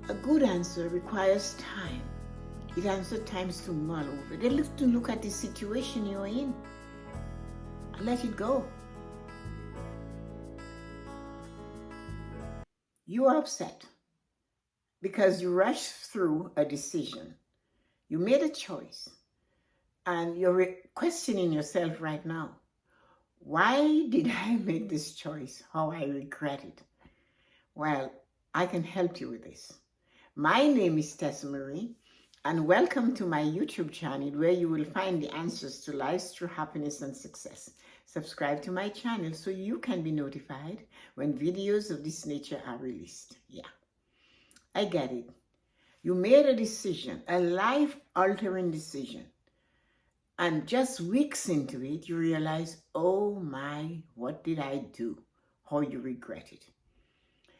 A good answer requires time. It answers times to mull over. They have to look at the situation you're in and let it go. You are upset because you rushed through a decision. You made a choice and you're questioning yourself right now. Why did I make this choice? How I regret it. Well, I can help you with this. My name is Tessa-Marie, and welcome to my YouTube channel where you will find the answers to life's true happiness and success. Subscribe to my channel so you can be notified when videos of this nature are released. Yeah, I get it. You made a decision, a life-altering decision. And just weeks into it, you realize, oh my, what did I do? How you regret it.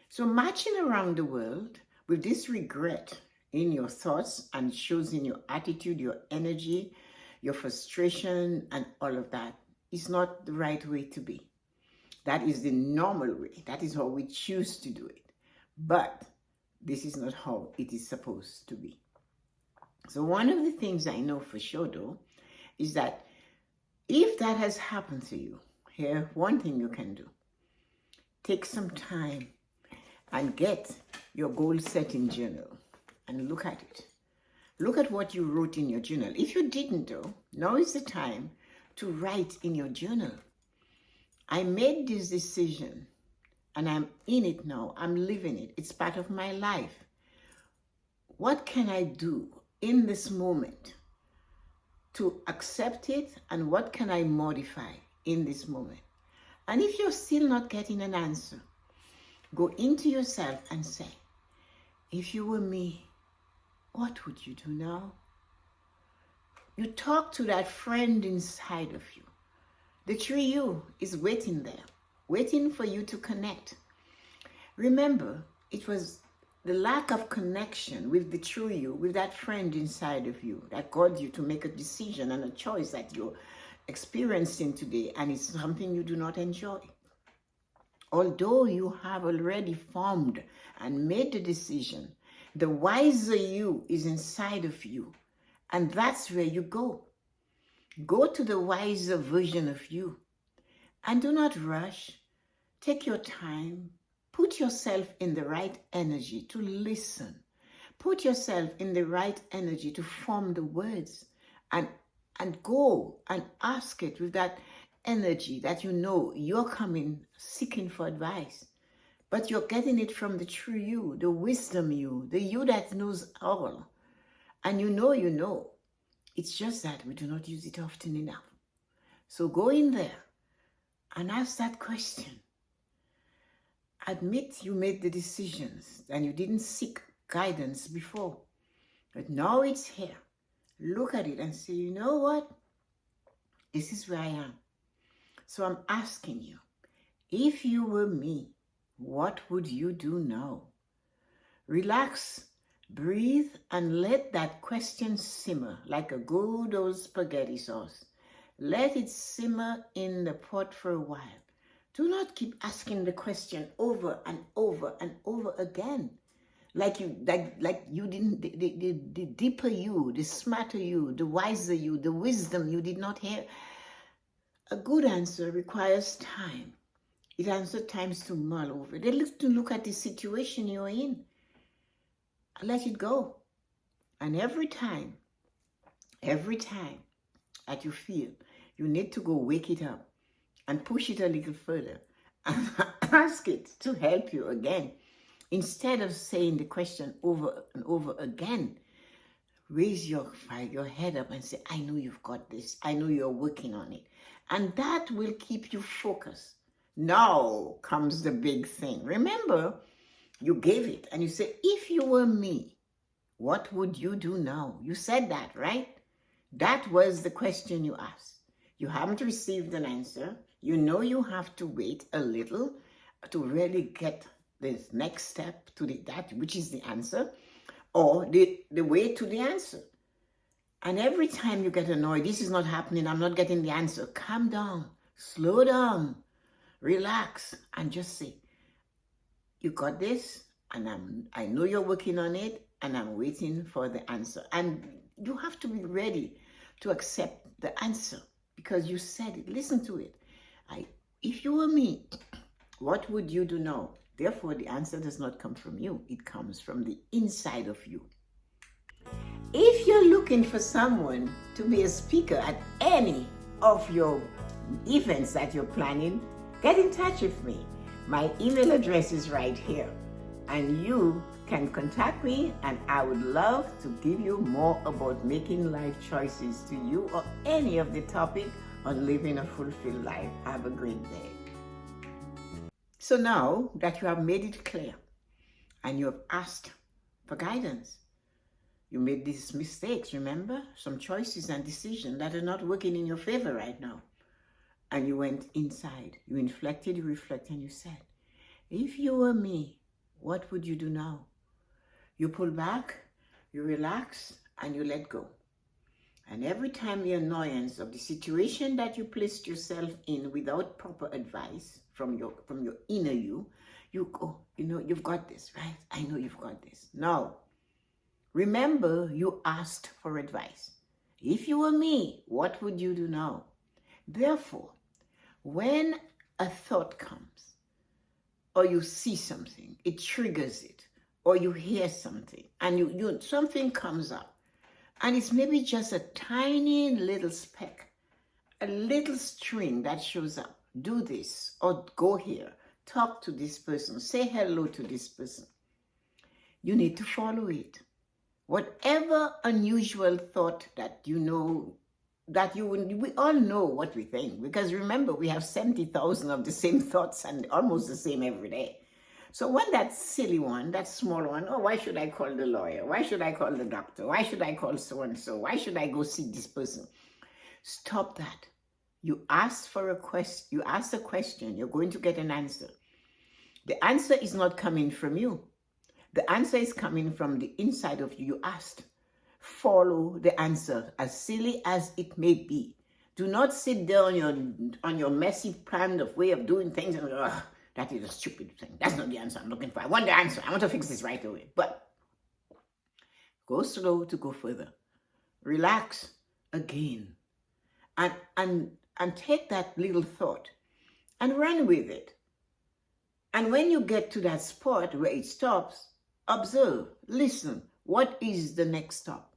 So marching around the world with this regret in your thoughts, and it shows in your attitude, your energy, your frustration, and all of that is not the right way to be. That is the normal way. That is how we choose to do it. But this is not how it is supposed to be. So one of the things I know for sure, though, is that if that has happened to you, here, one thing you can do. Take some time and get your goal setting journal and look at it. Look at what you wrote in your journal. If you didn't, though, now is the time to write in your journal. I made this decision and I'm in it now. I'm living it. It's part of my life. What can I do in this moment to accept it, and what can I modify in this moment? And if you're still not getting an answer, go into yourself and say, if you were me, what would you do now? You talk to that friend inside of you. The true you is waiting there, waiting for you to connect. Remember, it was the lack of connection with the true you, with that friend inside of you, that caused you to make a decision and a choice that you're experiencing today, and it's something you do not enjoy. Although you have already formed and made the decision, the wiser you is inside of you, and that's where you go. Go to the wiser version of you, and do not rush. Take your time. Put yourself in the right energy to listen. Put yourself in the right energy to form the words, and go and ask it with that energy that you know you're coming seeking for advice. But you're getting it from the true you, the wisdom you, the you that knows all. And you know. It's just that we do not use it often enough. So go in there and ask that question. Admit you made the decisions and you didn't seek guidance before. But now it's here. Look at it and say, you know what? This is where I am. So I'm asking you, if you were me, what would you do now? Relax, breathe, and let that question simmer like a good old spaghetti sauce. Let it simmer in the pot for a while. Do not keep asking the question over and over and over again. Like you didn't, the deeper you, the smarter you, the wiser you, the wisdom you did not hear. A good answer requires time. It answers times to mull over. They have to look at the situation you're in and let it go. And every time that you feel you need to go wake it up and push it a little further and ask it to help you again. Instead of saying the question over and over again, raise your head up and say, I know you've got this. I know you're working on it. And that will keep you focused. Now comes the big thing. Remember, you gave it and you say, if you were me, what would you do now? You said that, right? That was the question you asked. You haven't received an answer. You know you have to wait a little to really get the next step to that, which is the answer, or the way to the answer. And every time you get annoyed, this is not happening, I'm not getting the answer, calm down, slow down, relax, and just say, you got this, And I know you're working on it, and I'm waiting for the answer. And you have to be ready to accept the answer because you said it. Listen to it. If you were me, what would you do now? Therefore, the answer does not come from you. It comes from the inside of you. If you're looking for someone to be a speaker at any of your events that you're planning, get in touch with me. My email address is right here. And you can contact me, and I would love to give you more about making life choices to you or any of the topic on living a fulfilled life. Have a great day. So now that you have made it clear and you have asked for guidance, you made these mistakes, remember? Some choices and decisions that are not working in your favor right now. And you went inside, you reflected, and you said, if you were me, what would you do now? You pull back, you relax, and you let go. And every time the annoyance of the situation that you placed yourself in without proper advice from your inner you go, you've got this, right? I know you've got this. Now, remember, you asked for advice. If you were me, what would you do now? Therefore, when a thought comes, or you see something, it triggers it, or you hear something, and something comes up, and it's maybe just a tiny little speck, a little string that shows up. Do this, or go here, talk to this person, say hello to this person. You need to follow it. Whatever unusual thought that we all know what we think, because remember, we have 70,000 of the same thoughts and almost the same every day. So when that silly one, that small one, oh, why should I call the lawyer? Why should I call the doctor? Why should I call so-and-so? Why should I go see this person? Stop that. You ask for a question. You ask a question. You're going to get an answer. The answer is not coming from you. The answer is coming from the inside of you. You asked. Follow the answer, as silly as it may be. Do not sit there on your messy plan of way of doing things and that is a stupid thing. That's not the answer I'm looking for. I want the answer. I want to fix this right away. But go slow to go further. Relax again. And take that little thought and run with it. And when you get to that spot where it stops, observe, listen. What is the next stop?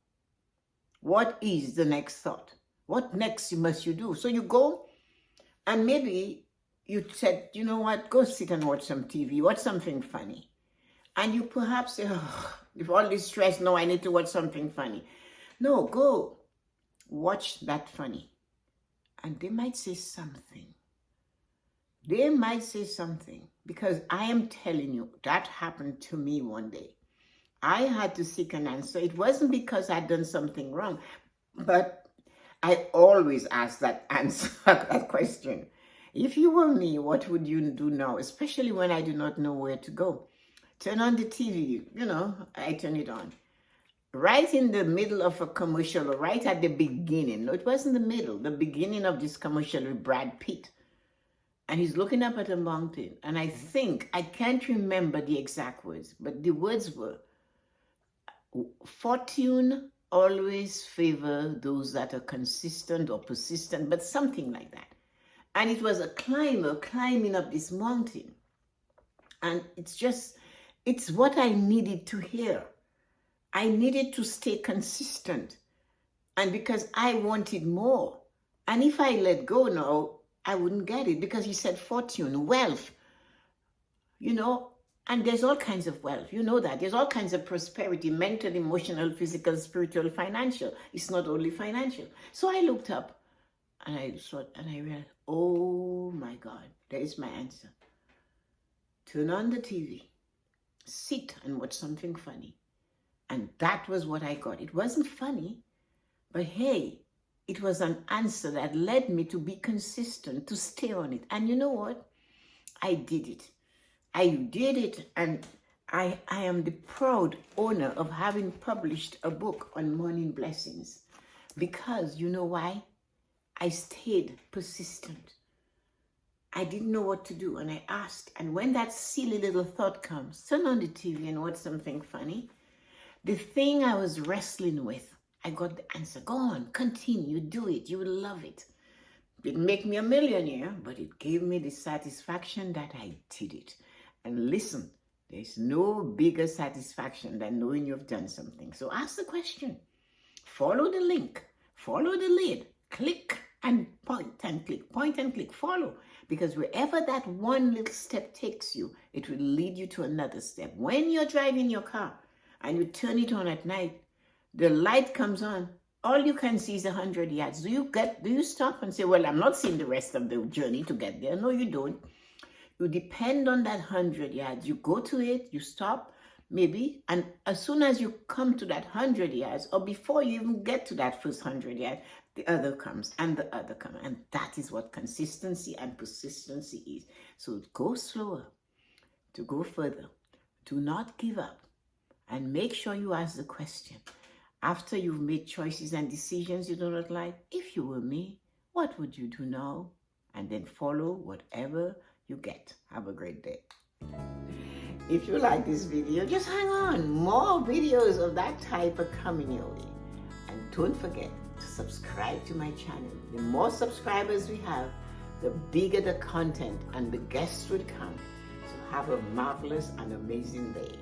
What is the next thought? What next must you do? So you go, and maybe you said, you know what, go sit and watch some TV, watch something funny. And you perhaps say, oh, with all this stress, no, I need to watch something funny. No, go watch that funny. And they might say something. They might say something, because I am telling you, that happened to me one day. I had to seek an answer. It wasn't because I'd done something wrong, but I always ask that answer, that question. If you were me, what would you do now? Especially when I do not know where to go. Turn on the TV, I turn it on. Right in the middle of a commercial, or right at the beginning. No, it wasn't the middle, the beginning of this commercial with Brad Pitt. And he's looking up at a mountain. And I can't remember the exact words, but the words were, fortune always favor those that are consistent or persistent, but something like that. And it was a climber climbing up this mountain. And it's what I needed to hear. I needed to stay consistent. And because I wanted more. And if I let go now, I wouldn't get it, because he said fortune, wealth, and there's all kinds of wealth. You know that. There's all kinds of prosperity, mental, emotional, physical, spiritual, financial. It's not only financial. So I looked up and I thought, and I realized, oh my God, there is my answer. Turn on the TV, sit and watch something funny. And that was what I got. It wasn't funny, but hey, it was an answer that led me to be consistent, to stay on it. And you know what? I did it. And I am the proud owner of having published a book on morning blessings. Because you know why? I stayed persistent. I didn't know what to do, and I asked. And when that silly little thought comes, turn on the TV and watch something funny. The thing I was wrestling with, I got the answer. Go on, continue, do it. You will love it. It didn't make me a millionaire, but it gave me the satisfaction that I did it. And listen, there's no bigger satisfaction than knowing you've done something. So ask the question. Follow the link. Follow the lead. Click and point and click, follow. Because wherever that one little step takes you, it will lead you to another step. When you're driving your car and you turn it on at night, the light comes on, all you can see is 100 yards. Do you stop and say, well, I'm not seeing the rest of the journey to get there? No, you don't. You depend on that 100 yards. You go to it, you stop, maybe, and as soon as you come to that 100 yards, or before you even get to that first 100 yards, the other comes and the other comes. And that is what consistency and persistency is. So go slower to go further. Do not give up. And make sure you ask the question. After you've made choices and decisions you do not like, if you were me, what would you do now? And then follow whatever you get. Have a great day. If you like this video, just hang on. More videos of that type are coming your way. And don't forget to subscribe to my channel. The more subscribers we have, the bigger the content and the guests would come. So have a marvelous and amazing day.